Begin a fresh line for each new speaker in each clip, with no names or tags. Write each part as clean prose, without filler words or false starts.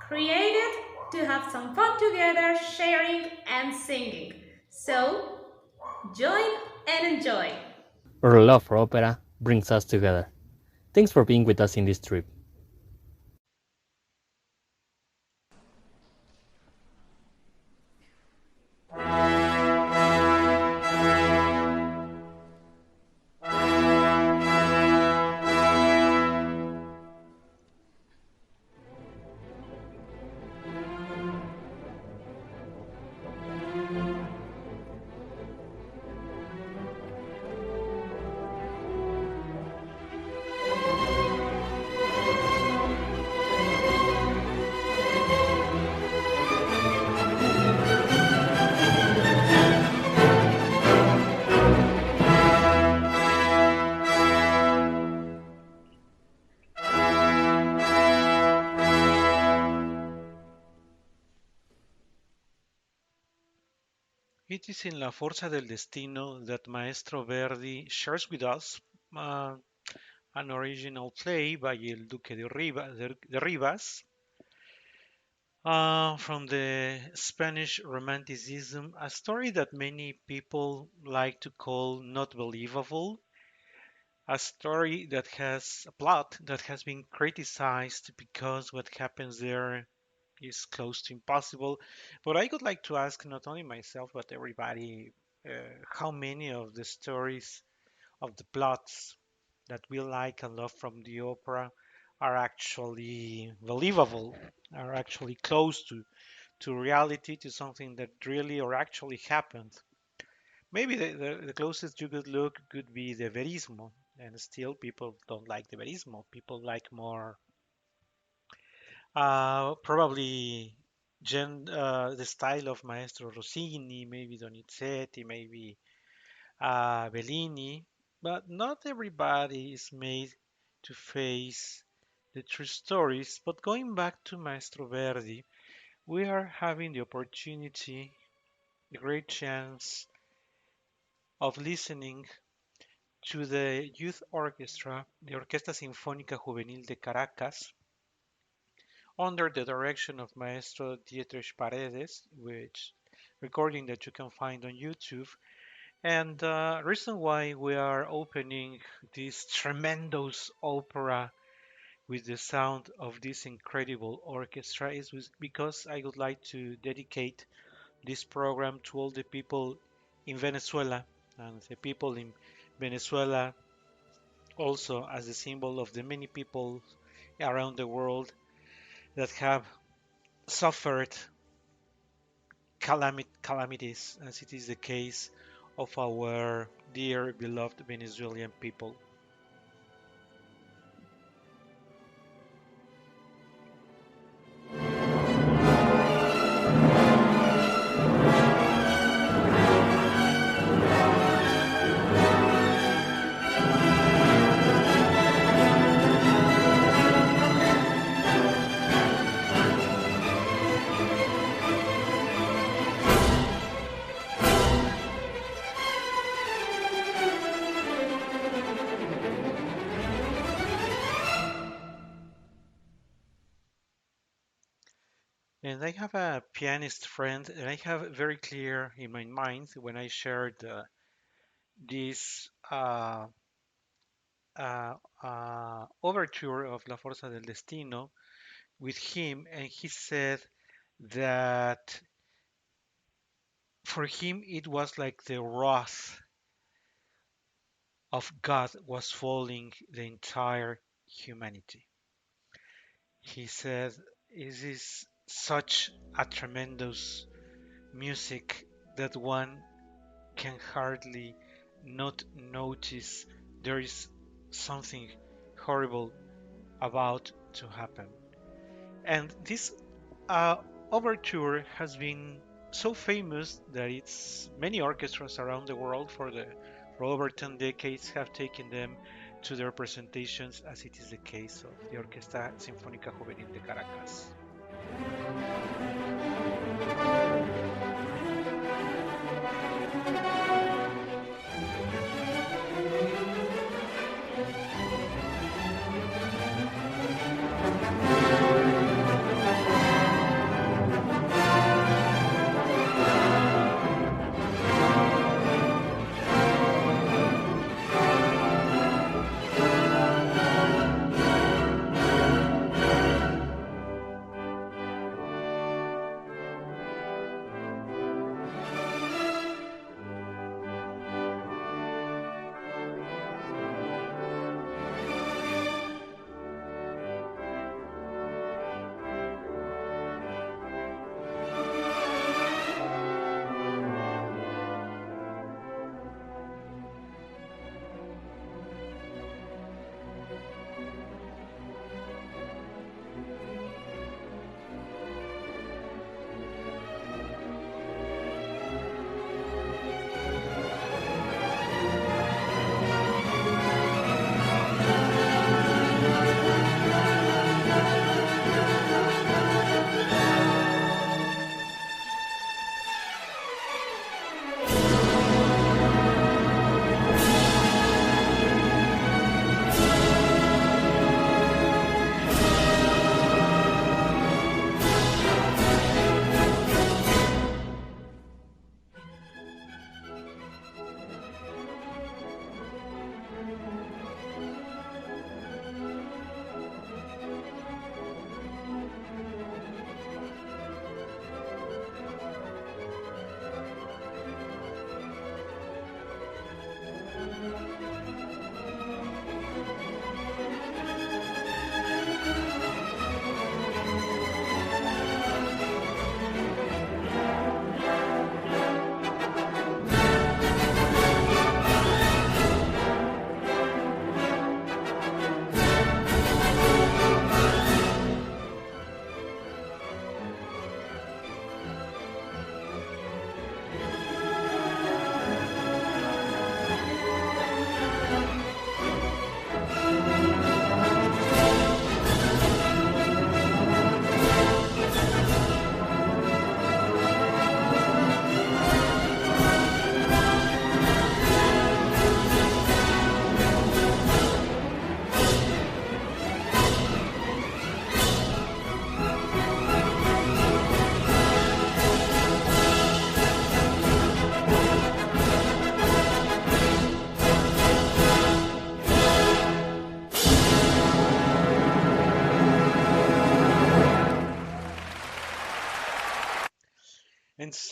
created to have some fun together, sharing and singing. So, join and enjoy.
Our love for opera brings us together. Thanks for being with us in this trip.
It is in La Forza del Destino that Maestro Verdi shares with us uh, an original play by El Duque de Rivas from the Spanish Romanticism, a story that many people like to call not believable, a story that has a plot that has been criticized because what happens there is close to impossible. But I would like to ask not only myself but everybody how many of the stories of the plots that we like and love from the opera are actually believable, are actually close to reality, to something that really or actually happened. Maybe the closest you could look could be the verismo, and still people don't like the verismo. People like more probably the style of Maestro Rossini, maybe Donizetti, maybe Bellini, but not everybody is made to face the true stories. But going back to Maestro Verdi, we are having the opportunity, the great chance of listening to the youth orchestra, the Orquesta Sinfónica Juvenil de Caracas, under the direction of Maestro Dietrich Paredes, which recording that you can find on YouTube. And the reason why we are opening this tremendous opera with the sound of this incredible orchestra is because I would like to dedicate this program to all the people in Venezuela, and the people in Venezuela also as a symbol of the many people around the world that have suffered calamities, as it is the case of our dear beloved Venezuelan people. And I have a pianist friend, and I have very clear in my mind when I shared this uh, overture of La Forza del Destino with him, and he said that for him it was like the wrath of God was falling the entire humanity. He said, "It is such a tremendous music that one can hardly not notice there is something horrible about to happen." And this uh, overture has been so famous that it's many orchestras around the world for over 10 decades have taken them to their presentations, as it is the case of the Orquesta Sinfónica Juvenil de Caracas.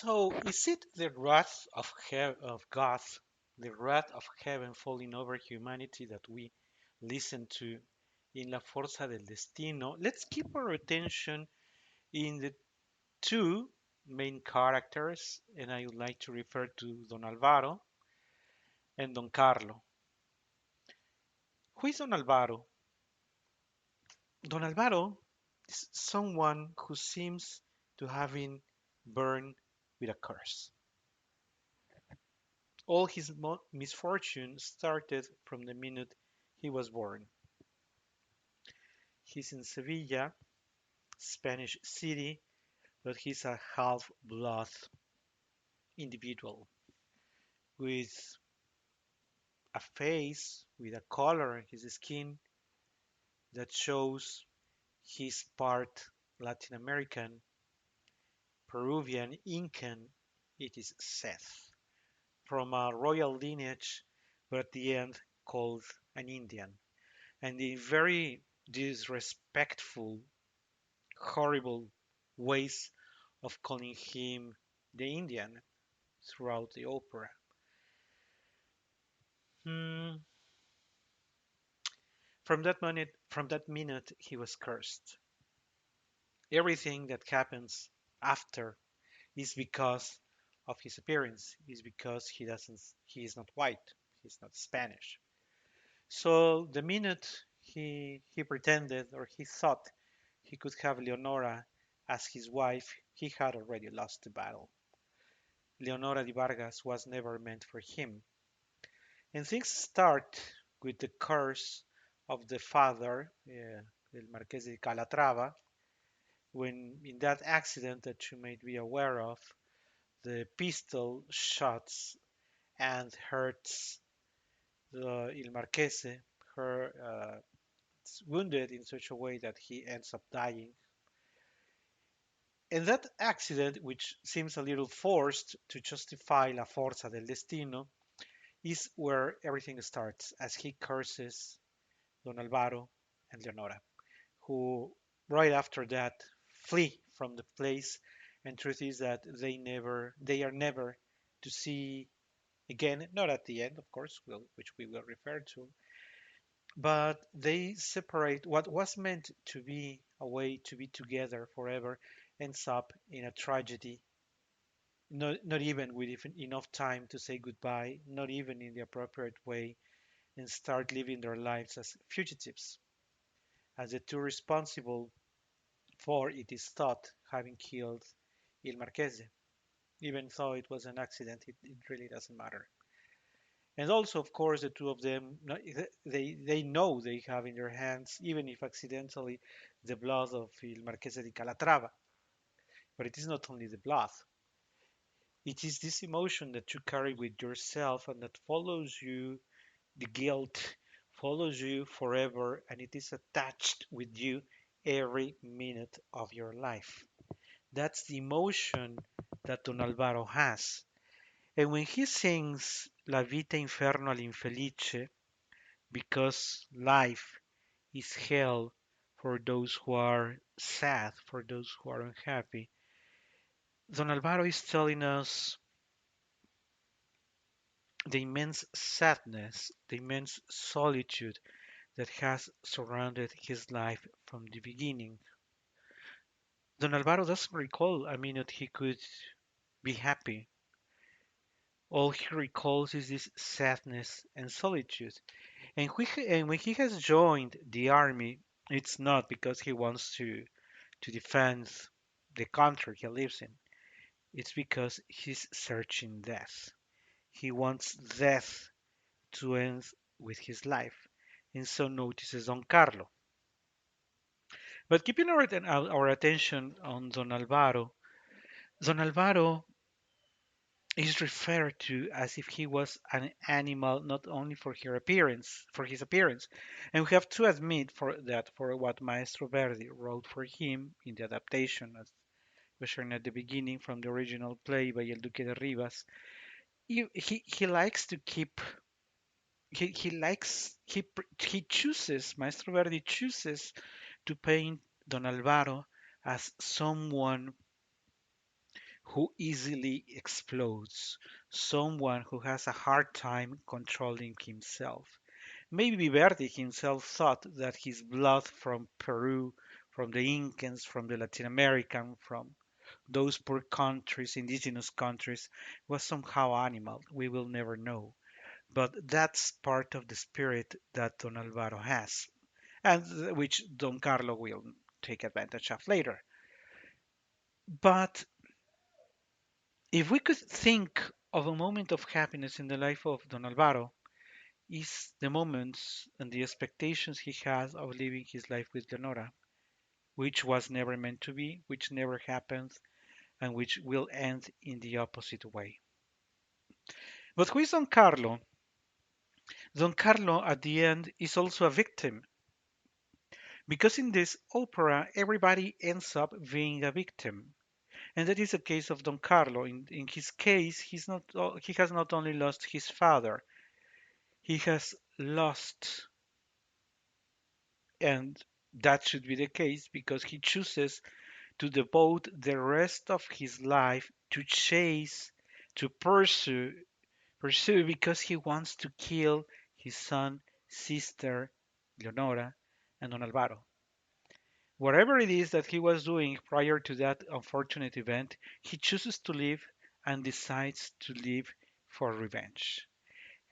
So, is it the wrath of God, the wrath of heaven falling over humanity that we listen to in La Forza del Destino? Let's keep our attention in the two main characters, and I would like to refer to Don Alvaro and Don Carlo. Who is Don Alvaro? Don Alvaro is someone who seems to have been burned with a curse. All his misfortune started from the minute he was born. He's in Sevilla, Spanish city, but he's a half-blood individual with a face, with a color in his skin that shows he's part Latin American, Peruvian, Incan, it is Seth, from a royal lineage, but at the end called an Indian. And the very disrespectful, horrible ways of calling him the Indian throughout the opera. Hmm. From that minute, he was cursed. Everything that happens after is because of his appearance, is because he is not white, he's not Spanish. So the minute he pretended or he thought he could have Leonora as his wife, he had already lost the battle. Leonora de Vargas was never meant for him. And things start with the curse of the father, El Marqués de Calatrava, when in that accident that you may be aware of, the pistol shots and hurts Il Marquese, her wounded in such a way that he ends up dying. And that accident, which seems a little forced to justify La Forza del Destino, is where everything starts as he curses Don Alvaro and Leonora, who right after that flee from the place. And truth is that they are never to see again, not at the end, of course, which we will refer to, but they separate. What was meant to be a way to be together forever ends up in a tragedy. Not even with enough time to say goodbye, not even in the appropriate way, and start living their lives as fugitives, as the two responsible for, it is thought, having killed Il Marchese. Even though it was an accident, it really doesn't matter. And also, of course, the two of them, they know they have in their hands, even if accidentally, the blood of Il Marchese di Calatrava. But it is not only the blood. It is this emotion that you carry with yourself and that follows you, the guilt follows you forever, and it is attached with you every minute of your life. That's the emotion that Don Alvaro has. And when he sings La vita inferno all'infelice, because life is hell for those who are sad, for those who are unhappy, Don Alvaro is telling us the immense sadness, the immense solitude that has surrounded his life from the beginning. Don Alvaro doesn't recall a minute he could be happy. All he recalls is this sadness and solitude. And when he has joined the army, it's not because he wants to defend the country he lives in. It's because he's searching death. He wants death to end with his life. And so notices Don Carlo. But keeping our attention on Don Alvaro is referred to as if he was an animal not only for his appearance. And we have to admit for what Maestro Verdi wrote for him in the adaptation, as was shown at the beginning from the original play by El Duque de Rivas, he likes to keep he likes he chooses Maestro Verdi chooses to paint Don Alvaro as someone who easily explodes, someone who has a hard time controlling himself. Maybe Verdi himself thought that his blood from Peru, from the Incans, from the Latin American, from those poor countries, indigenous countries, was somehow animal. We will never know. But that's part of the spirit that Don Alvaro has, and which Don Carlo will take advantage of later. But if we could think of a moment of happiness in the life of Don Alvaro, is the moments and the expectations he has of living his life with Leonora, which was never meant to be, which never happened, and which will end in the opposite way. But who is Don Carlo? Don Carlo, at the end, is also a victim, because in this opera, everybody ends up being a victim. And that is the case of Don Carlo. In his case, he has not only lost his father, he has lost, and that should be the case because he chooses to devote the rest of his life to chase, to pursue because he wants to kill his son, sister, Leonora, and Don Alvaro. Whatever it is that he was doing prior to that unfortunate event, he chooses to live and decides to live for revenge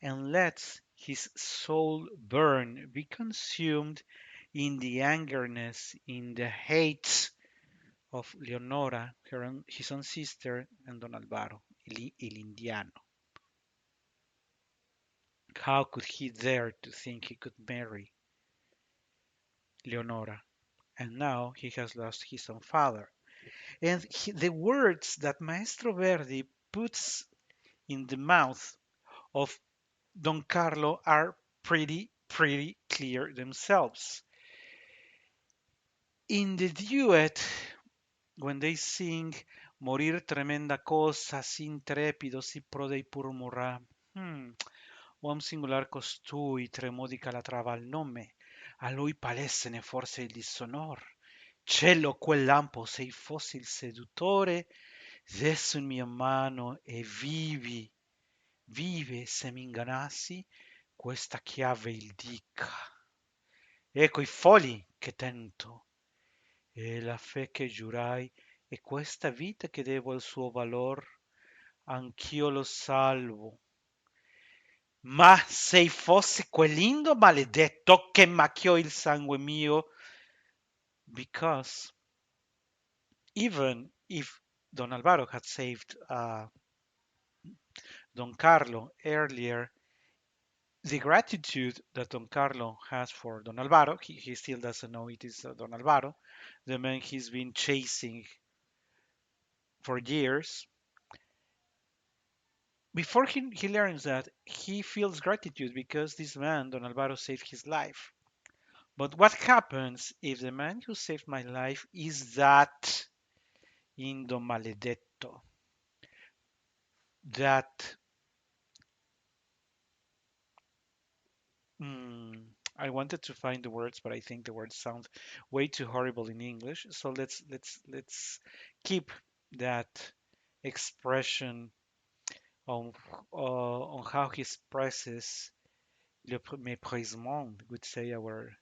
and lets his soul burn, be consumed in the angerness, in the hate of Leonora, his own sister, and Don Alvaro, el Indiano. How could he dare to think he could marry Leonora? And now he has lost his own father. And the words that Maestro Verdi puts in the mouth of Don Carlo are pretty clear themselves. In the duet, when they sing Morir tremenda cosa, sin trepido, si prodei pur morrà. Uom singular costui tremò di Calatrava al nome, a lui palessene forse il dissonor. Cielo quel lampo sei fossi il seduttore, desso in mia mano e vive se mi ingannassi, questa chiave il dica. Ecco i folli che tento, e la fe che giurai, e questa vita che devo al suo valor, anch'io lo salvo. Ma se fosse quell'indo maledetto che macchiò il sangue mio, because even if Don Alvaro had saved Don Carlo earlier, the gratitude that Don Carlo has for Don Alvaro, he still doesn't know it is Don Alvaro, the man he's been chasing for years. Before he learns that, he feels gratitude because this man, Don Alvaro, saved his life. But what happens if the man who saved my life is that Indo maledetto? That mm, I wanted to find the words, but I think the words sound way too horrible in English. So let's keep that expression on on how he expresses le méprisement, would say our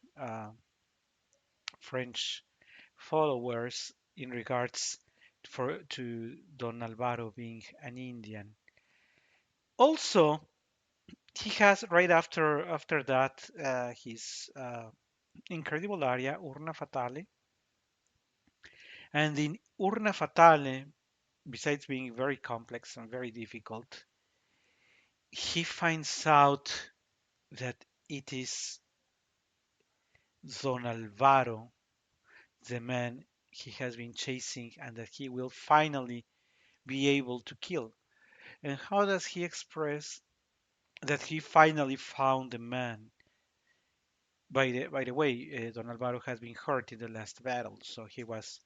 French followers in regards to Don Alvaro being an Indian. Also, he has right after that his incredible aria Urna Fatale, and in Urna Fatale, besides being very complex and very difficult, he finds out that it is Don Alvaro, the man he has been chasing, and that he will finally be able to kill. And how does he express that he finally found the man? By the way, Don Alvaro has been hurt in the last battle, so he was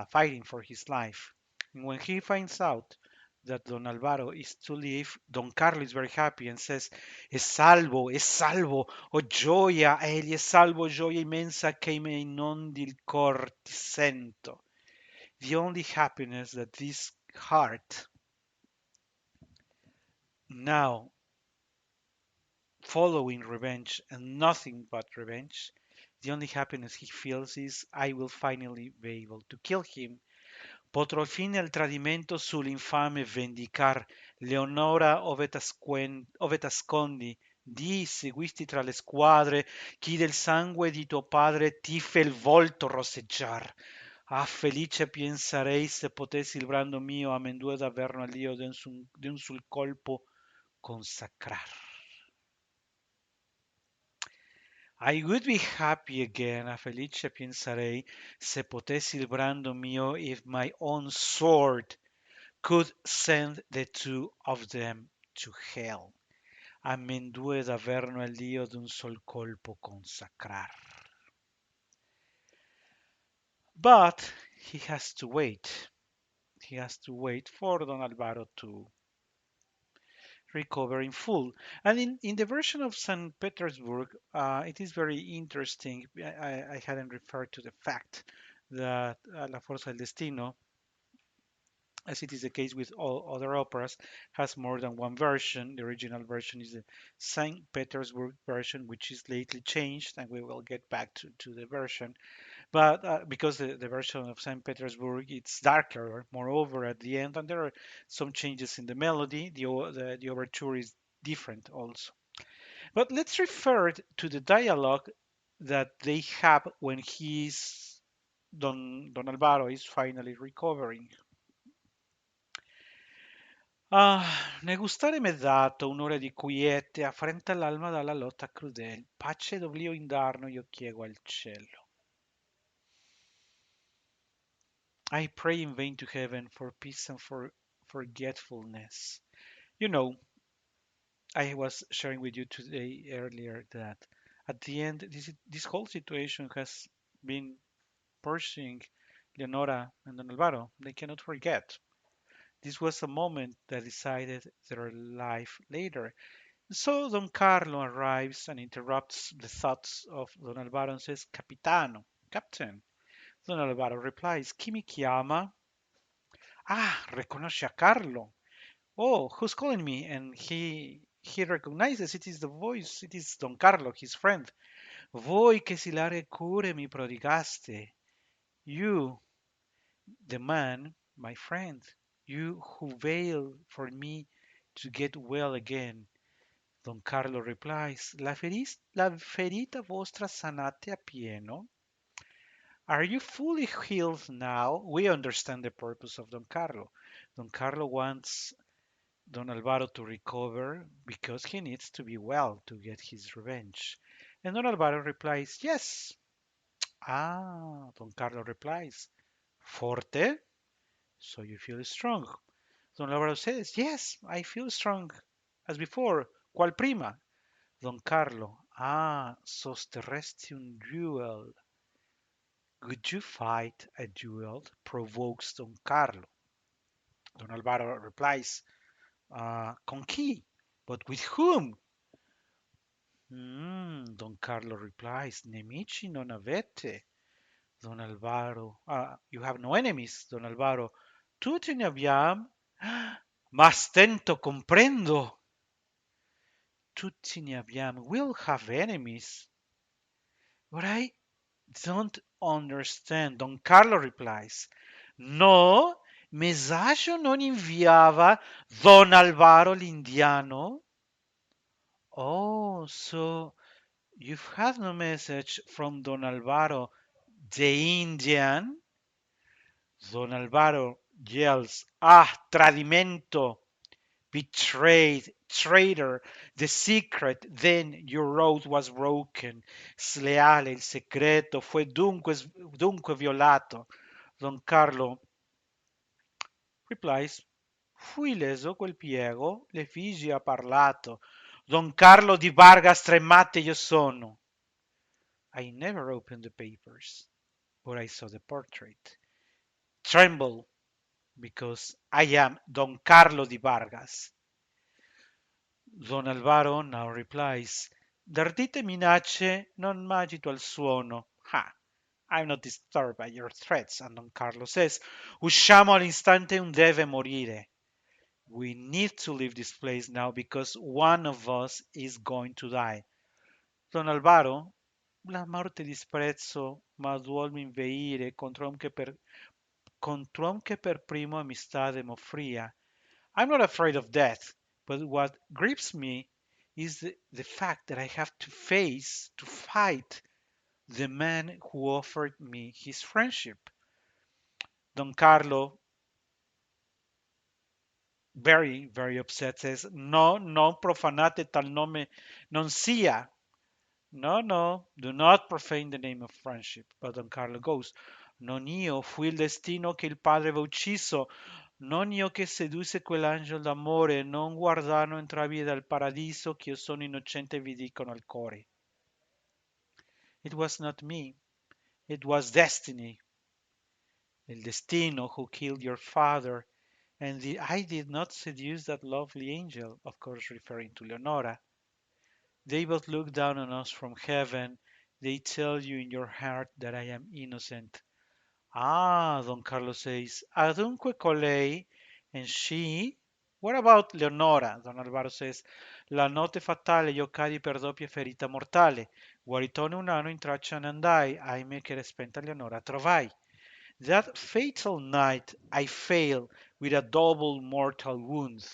fighting for his life. And when he finds out that Don Alvaro is to live, Don Carlo is very happy and says, è salvo, oh gioia, egli è salvo, gioia immensa che me inondi il cor ti sento. The only happiness that this heart. Now, following revenge and nothing but revenge, the only happiness he feels is I will finally be able to kill him. Potrò fine al tradimento sull'infame vendicar. Leonora, ove t'ascondi? Di, seguisti tra le squadre, chi del sangue di tuo padre ti fe il volto rosseggiar. Ah, felice pensarei se potessi il brando mio amendue davvero all'io de un sul colpo consacrar. I would be happy again, a felice pensarei, se potessi il brando mio if my own sword could send the two of them to hell. Amendue davvero all'io d'un sol colpo consacrar. But he has to wait. He has to wait for Don Alvaro to recover in full. And in the version of St. Petersburg, it is very interesting. I hadn't referred to the fact that La Forza del Destino, as it is the case with all other operas, has more than one version. The original version is the St. Petersburg version, which is lately changed, and we will get back to the version. But because the version of St. Petersburg it's darker, moreover at the end, and there are some changes in the melody. The overture is different also. But let's refer to the dialogue that they have when Don Alvaro is finally recovering. Ah, ne gustare m'è dato un'ora di quiete, affrenta l'alma dalla lotta crudel. Pace d'oblio indarno io chiego al cielo. I pray in vain to heaven for peace and for forgetfulness. You know, I was sharing with you today earlier that at the end, this whole situation has been pursuing Leonora and Don Alvaro. They cannot forget. This was a moment that decided their life later. So Don Carlo arrives and interrupts the thoughts of Don Alvaro and says, Capitano, Captain. Don Alvaro replies, Chi mi chiama? Ah, reconoce a Carlo. Oh, who's calling me? And he recognizes it is the voice, it is Don Carlo, his friend. Voi che silare cure mi prodigaste. You, the man, my friend, you who veil for me to get well again. Don Carlo replies, la ferita vostra sanate a pieno. Are you fully healed now? We understand the purpose of Don Carlo. Don Carlo wants Don Alvaro to recover because he needs to be well to get his revenge. And Don Alvaro replies, Yes. Ah, Don Carlo replies, Forte? So you feel strong. Don Alvaro says, Yes, I feel strong as before. Qual prima? Don Carlo, ah, sosterresti un duel. Would you fight a duel? Provokes Don Carlo. Don Alvaro replies, Con chi? But with whom? Don Carlo replies, Nemici non avete. Don Alvaro, you have no enemies. Don Alvaro, tutti ne abbiamo. Ma stento comprendo. Tutti ne abbiamo. We'll have enemies. But I don't understand. Don Carlo replies, No, messaggio non inviava Don Alvaro l'Indiano. Oh, so you've had no message from Don Alvaro the Indian? Don Alvaro yells, Ah, tradimento! Betrayed, traitor, the secret, then your oath was broken. Sleale, il segreto fue dunque violato. Don Carlo replies, Fui leso quel piego, l'effigie ha parlato. Don Carlo di Vargas Tremate io sono. I never opened the papers, but I saw the portrait. Tremble, because I am Don Carlo di Vargas. Don Alvaro now replies, D'ardite minacce non m'agito al suono. Ha! I'm not disturbed by your threats. And Don Carlo says, usciamo all'istante, un deve morire. We need to leave this place now because one of us is going to die. Don Alvaro, la morte disprezzo, ma duolmi inveire controm che per primo amistade m'offria. I'm not afraid of death, but what grips me is the fact that I have to fight the man who offered me his friendship. Don Carlo, very, very upset, says, no, non profanate tal nome non sia. No, no, do not profane the name of friendship. But Don Carlo goes, non io fui il destino che il padre aveva ucciso, non io che sedusse quell'angelo d'amore, non guardano entravie dal paradiso, che io sono innocente vi dicono al core. It was not me, it was destiny, el destino who killed your father, and I did not seduce that lovely angel, of course referring to Leonora. They both look down on us from heaven. They tell you in your heart that I am innocent. Ah, Don Carlos says, adunque colei, and she? What about Leonora? Don Alvaro says, la notte fatale io cadi per doppia ferita mortale. Guaritone un anno in traccia ne andai, ahimè che spenta Leonora trovai. That fatal night I fell with a double mortal wound.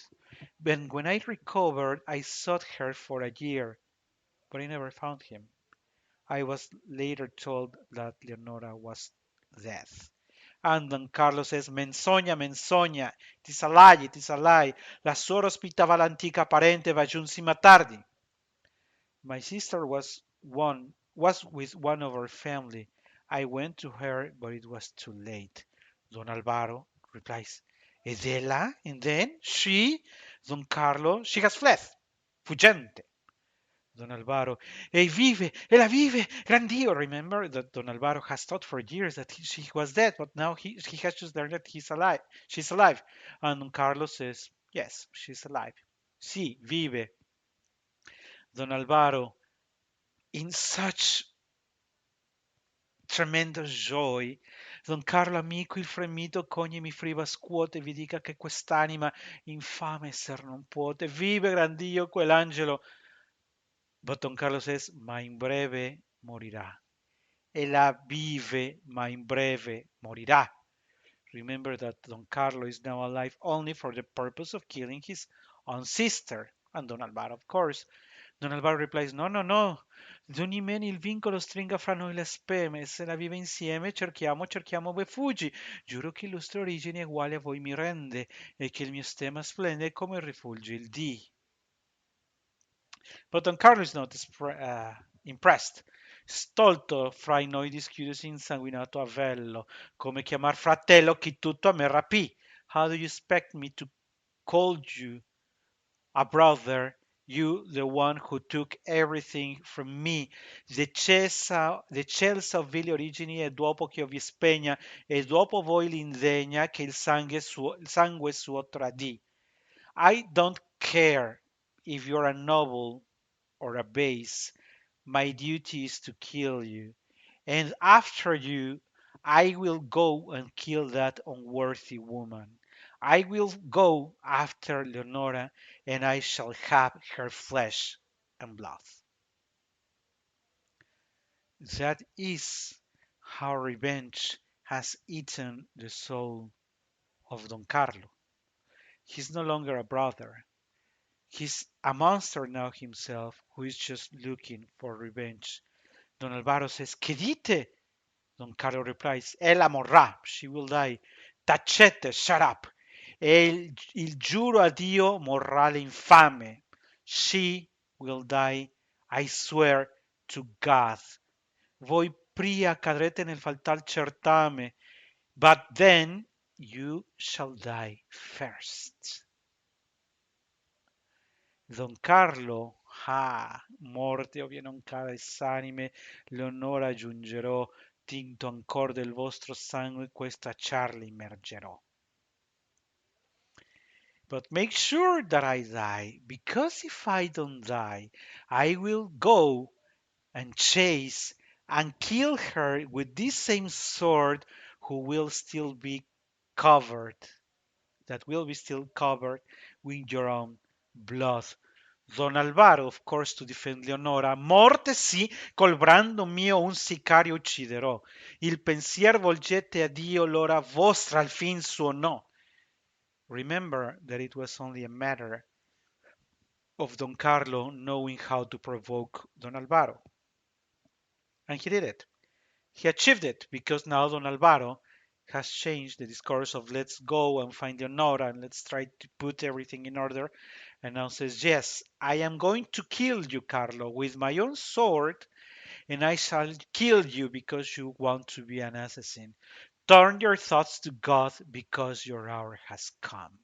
And when I recovered, I sought her for a year, but I never found him. I was later told that Leonora was dead. And Don Carlos says, menzogna, menzogna, it is a lie, it is a lie. La sora ospitava l'antica parente, va giunsima tardi. My sister was with one of our family. I went to her, but it was too late. Don Alvaro replies, Edela, and then she, Don Carlo, she has fled, fuggente. Don Alvaro, ella vive, gran Dio. Remember that Don Alvaro has thought for years that she was dead, but now he has just learned that he's alive. She's alive. And Don Carlos says, yes, she's alive. Sí, vive. Don Alvaro, in such tremendous joy, Don Carlo amico il fremito cogne mi friva scuote, vi dica che quest'anima infame esser non puote. Vive, gran Dio, quell'angelo. But Don Carlo says, ma in breve morirà. Ella vive, ma in breve morirà. Remember that Don Carlo is now alive only for the purpose of killing his own sister. And Don Alvaro, of course. Don Alvaro replies, no, no, no. D'ogni il vincolo stringa fra noi le speme. Se la vive insieme, cerchiamo voi fuggi. Giuro che illustre origine uguale a voi mi rende e che il mio stemma splende come rifulge il dì. But Don Carlo is not impressed. Stolto fra i noi dischiudesi insanguinato avello, come chiamar fratello chi tutto a me rapì. How do you expect me to call you a brother, you the one who took everything from me? D'eccelsa vili origini e dopo che io vi spegna, e dopo voi l'indegna che il sangue suo tradì. I don't care if you're a noble or a base. My duty is to kill you. And after you, I will go and kill that unworthy woman. I will go after Leonora, and I shall have her flesh and blood. That is how revenge has eaten the soul of Don Carlo. He's no longer a brother. He's a monster now himself who is just looking for revenge. Don Alvaro says, Che dite? Don Carlo replies, Ella morrà, she will die. Tacete, shut up. E il giuro a Dio morrà l'infame. She will die, I swear to God. Voi pria cadrete nel fatal certame, but then you shall die first. Don Carlo, morte ovvie non cara esanime, l'onore aggiungerò, tinto ancor del vostro sangue questa Charlie immergerò. But make sure that I die, because if I don't die, I will go and chase and kill her with this same sword who will still be covered, that will be still covered with your own blood. Don Alvaro, of course, to defend Leonora, morte sì, col brando mio un sicario ucciderò. Il pensier volgete a Dio, l'ora vostra al fin suonò. Remember that it was only a matter of Don Carlo knowing how to provoke Don Alvaro. And he did it. He achieved it because now Don Alvaro has changed the discourse of let's go and find Leonora and let's try to put everything in order. And now says, yes, I am going to kill you, Carlo, with my own sword, and I shall kill you because you want to be an assassin. Turn your thoughts to God because your hour has come.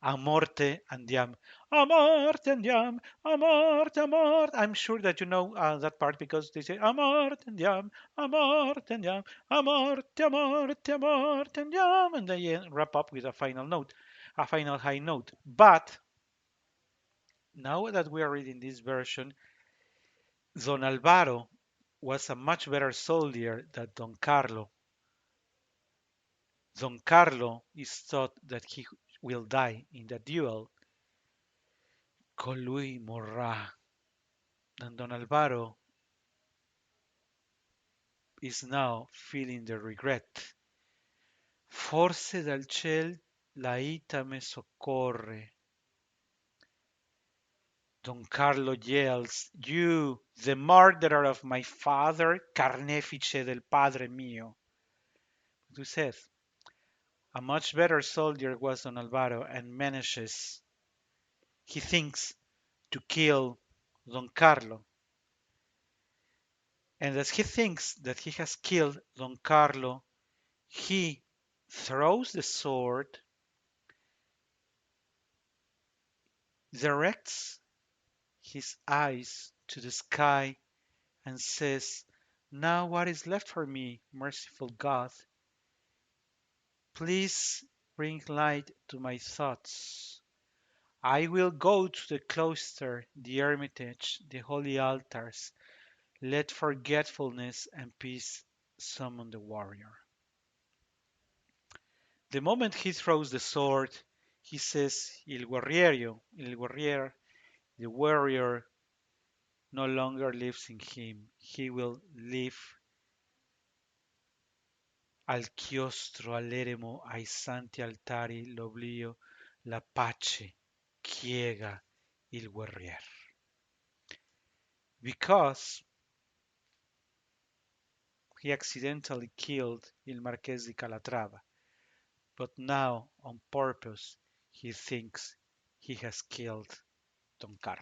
A morte andiam, a morte andiam, a morte, a morte. I'm sure that you know that part because they say a morte andiam, a morte andiam, a morte, a morte, a morte andiam, and they wrap up with a final note, a final high note. But now that we are reading this version, Don Alvaro was a much better soldier than Don Carlo. Don Carlo is thought that he will die in the duel. Colui morrà. And Don Alvaro is now feeling the regret. Forse dal ciel la ita me soccorre. Don Carlo yells, you, the murderer of my father, carnefice del padre mio. Who says, a much better soldier was Don Alvaro and manages, he thinks, to kill Don Carlo. And as he thinks that he has killed Don Carlo, he throws the sword, directs his eyes to the sky, and says, now what is left for me, merciful God? Please bring light to my thoughts. I will go to the cloister, the hermitage, the holy altars. Let forgetfulness and peace summon the warrior. The moment he throws the sword, he says, il guerriero, the warrior no longer lives in him. He will live al chiostro, all'eremo, ai santi altari, l'oblio, la pace, chiega il guerrier. Because he accidentally killed il Marqués de Calatrava, but now, on purpose, he thinks he has killed Don Carlo.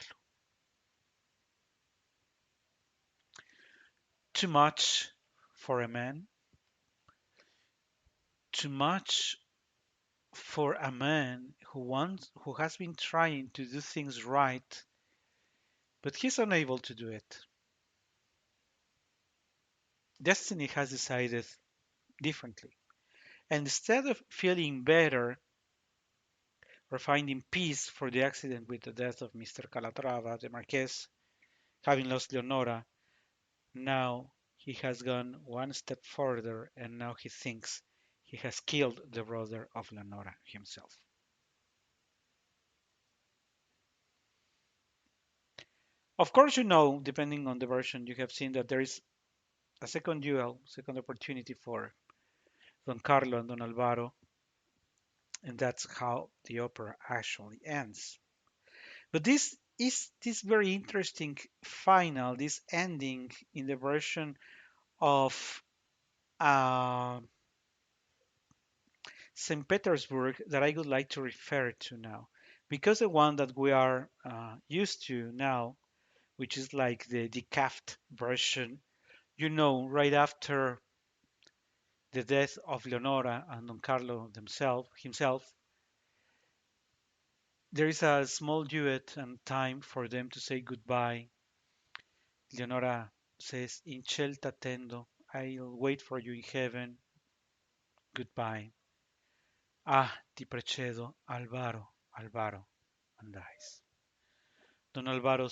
Too much for a man, too much for a man who has been trying to do things right, but he's unable to do it. Destiny has decided differently. And instead of feeling better or finding peace for the accident with the death of Mr. Calatrava, the Marquess, having lost Leonora, now he has gone one step further and now he thinks he has killed the brother of Leonora himself. Of course, you know, depending on the version, you have seen that there is a second duel, second opportunity for Don Carlo and Don Alvaro, and that's how the opera actually ends. But this is this very interesting final, this ending in the version of uh, St. Petersburg that I would like to refer to now, because the one that we are used to now, which is like the decaf version, you know, right after the death of Leonora and Don Carlo himself, there is a small duet and time for them to say goodbye. Leonora says, in ciel t'attendo, I'll wait for you in heaven, goodbye. Ah, ti precedo, Alvaro, Alvaro, and dies. Don Alvaro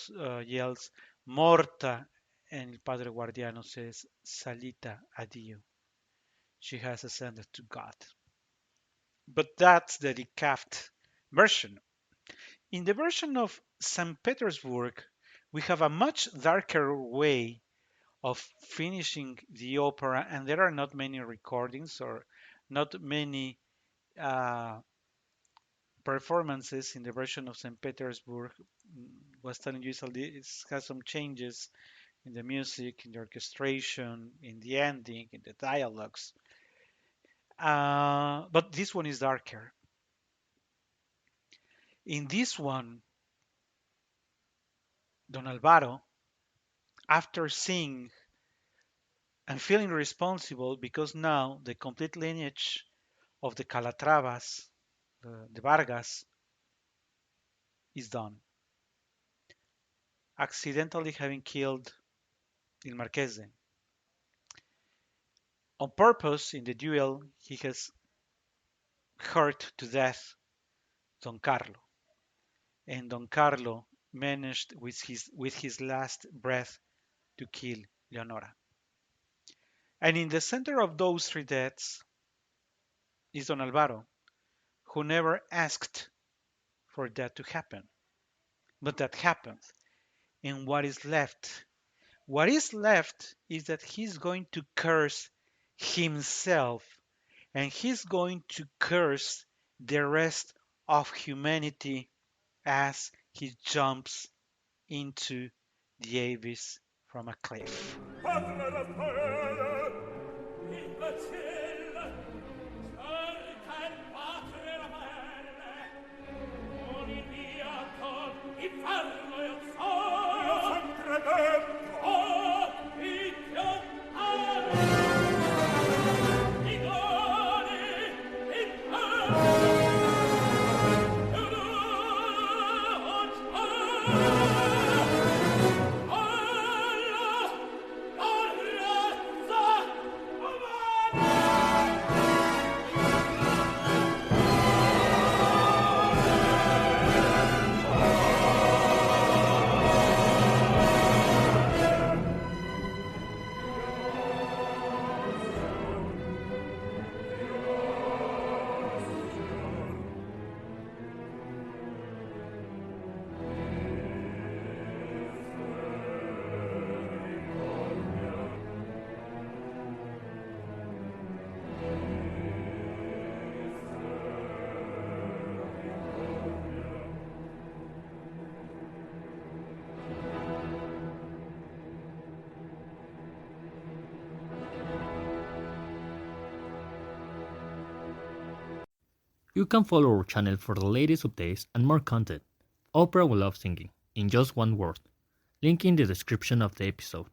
yells, morta, and El Padre Guardiano says, Salita addio. She has ascended to God. But that's the decaf version. In the version of St. Petersburg, we have a much darker way of finishing the opera, and there are not many recordings or not many uh, performances in the version of St. Petersburg. Was telling you it has some changes in the music, in the orchestration, in the ending, in the dialogues. But this one is darker. In this one, Don Alvaro, after seeing and feeling responsible because now the complete lineage of the Calatravas, the Vargas, is done. Accidentally having killed Il Marquese. On purpose, in the duel, he has hurt to death Don Carlo. And Don Carlo managed with his last breath to kill Leonora. And in the center of those three deaths is Don Alvaro, who never asked for that to happen. But that happened. And what is left? What is left is that he's going to curse himself and he's going to curse the rest of humanity as he jumps into the abyss from a cliff.
You can follow our channel for the latest updates and more content. Opera We Love Singing, in just one word. Link in the description of the episode.